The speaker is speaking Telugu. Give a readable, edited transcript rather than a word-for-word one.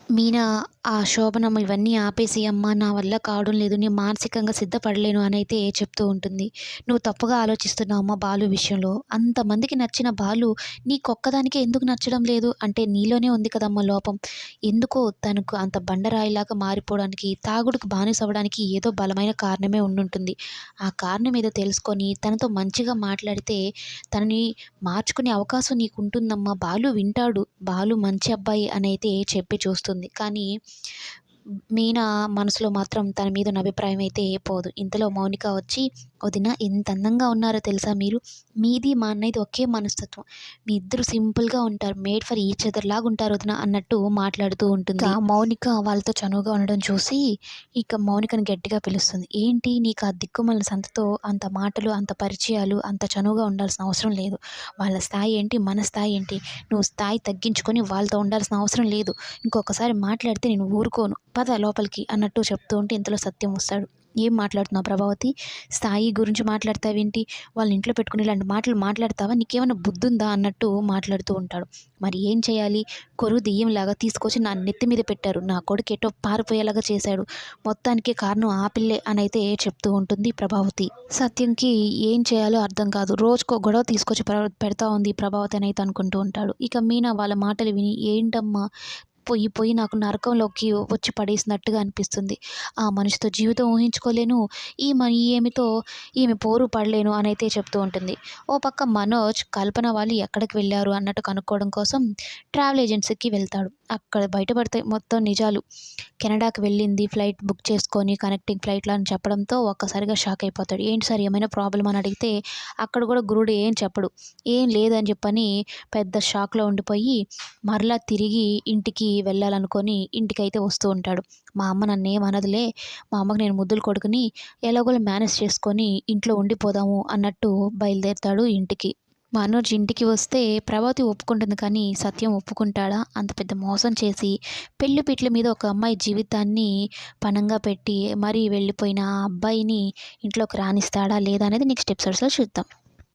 మీనా శోభనం ఇవన్నీ ఆపేసి, "అమ్మా నా వల్ల కావడం లేదు. నేను మానసికంగా సిద్ధపడలేను" అనైతే చెప్తూ ఉంటుంది. "నువ్వు తప్పుగా ఆలోచిస్తున్నావమ్మా బాలు విషయంలో. అంతమందికి నచ్చిన బాలు నీకొక్కదానికే ఎందుకు నచ్చడం లేదు? అంటే నీలోనే ఉంది కదమ్మా లోపం. ఎందుకో తనకు అంత బండరాయిలాగా మారిపోవడానికి, తాగుడుకు బానిసవ్వడానికి ఏదో బలమైన కారణమే ఉండుంటుంది. ఆ కారణం ఏదో తెలుసుకొని తనతో మంచిగా మాట్లాడితే తనని మార్చుకునే అవకాశం నీకుంటుందమ్మా. బాలు వింటాడు. బాలు మంచి అబ్బాయి" అనైతే చెప్పి చూస్తుంది. కానీ మీనా మనసులో మాత్రం తన మీద ఉన్న అభిప్రాయం అయితే పోదు. ఇంతలో మౌనిక వచ్చి, "వదిన ఎంత అందంగా ఉన్నారో తెలుసా మీరు? మీది మా అన్నయ్యది ఒకే మనస్తత్వం. మీ ఇద్దరు సింపుల్‌గా ఉంటారు. మేడ్ ఫర్ ఈచ్ అదర్ లాగా ఉంటారు వదిన" అన్నట్టు మాట్లాడుతూ ఉంటుంది. మౌనిక వాళ్ళతో చనువుగా ఉండడం చూసి ఇక మౌనికని గట్టిగా పిలుస్తుంది. "ఏంటి నీకు ఆ దిక్కుమాలిన సంతతో అంత మాటలు, అంత పరిచయాలు, అంత చనువుగా ఉండాల్సిన అవసరం లేదు. వాళ్ళ స్థాయి ఏంటి? మన స్థాయి ఏంటి? నువ్వు స్థాయి తగ్గించుకొని వాళ్ళతో ఉండాల్సిన అవసరం లేదు. ఇంకొకసారి మాట్లాడితే నేను ఊరుకోను. పద లోపలికి" అన్నట్టు చెప్తూ ఉంటే ఇంతలో సత్యం వస్తాడు. "ఏం మాట్లాడుతున్నావు ప్రభావతి? స్థాయి గురించి మాట్లాడతావేంటి? వాళ్ళ ఇంట్లో పెట్టుకుని ఇలాంటి మాటలు మాట్లాడతావా? నీకేమైనా బుద్ధుందా?" అన్నట్టు మాట్లాడుతూ ఉంటాడు. "మరి ఏం చేయాలి? కొరువు దెయ్యంలాగా తీసుకొచ్చి నా నెత్తి మీద పెట్టారు. నా కొడుకు ఎటో పారిపోయేలాగా చేశాడు. మొత్తానికి కారణం ఆ పిల్లే" అనైతే చెప్తూ ఉంటుంది ప్రభావతి. సత్యంకి ఏం చేయాలో అర్థం కాదు. రోజుకో గొడవ తీసుకొచ్చి పెడతా ఉంది ఈ ప్రభావతి అనైతే అనుకుంటూ ఉంటాడు. ఇక మీనా వాళ్ళ మాటలు విని, "ఏంటమ్మా పొయ్యి పొయ్యి నాకు నరకంలోకి వచ్చి పడేసినట్టుగా అనిపిస్తుంది. ఆ మనిషితో జీవితం ఊహించుకోలేను. ఈమెతో ఈమె పోరు పడలేను" అనైతే చెప్తూ ఉంటుంది. ఓ పక్క మనోజ్ కల్పన వాళ్ళు ఎక్కడికి వెళ్లారు అన్నట్టు కనుక్కోవడం కోసం ట్రావెల్ ఏజెన్సీకి వెళ్తాడు. అక్కడ బయటపడతాయి మొత్తం నిజాలు. కెనడాకి వెళ్ళింది ఫ్లైట్ బుక్ చేసుకొని కనెక్టింగ్ ఫ్లైట్‌లో అని చెప్పడంతో ఒక్కసారిగా షాక్ అయిపోతాడు. "ఏంటి సార్ ఏమైనా ప్రాబ్లమ్" అని అడిగితే అక్కడ కూడా గురుడు ఏం చెప్పడు. ఏం లేదని చెప్పని పెద్ద షాక్‌లో ఉండిపోయి మరలా తిరిగి ఇంటికి వెళ్ళాలనుకొని ఇంటికైతే వస్తూ ఉంటాడు. "మా అమ్మ నన్నేమనదులే. మా అమ్మకి నేను ముద్దుల కొడుకుని ఎలాగోలా మేనేజ్ చేసుకొని ఇంట్లో ఉండిపోదాము" అన్నట్టు బయలుదేరుతాడు ఇంటికి. మనోజ్ ఇంటికి వస్తే ప్రభావతి ఒప్పుకుంటుంది కానీ సత్యం ఒప్పుకుంటాడా? అంత పెద్ద మోసం చేసి పెళ్లి పీటల మీద ఒక అమ్మాయి జీవితాన్ని పణంగా పెట్టి మరీ వెళ్ళిపోయిన ఆ అబ్బాయిని ఇంట్లోకి రానిస్తాడా లేదా అనేది నెక్స్ట్ ఎపిసోడ్స్‌లో చూద్దాం.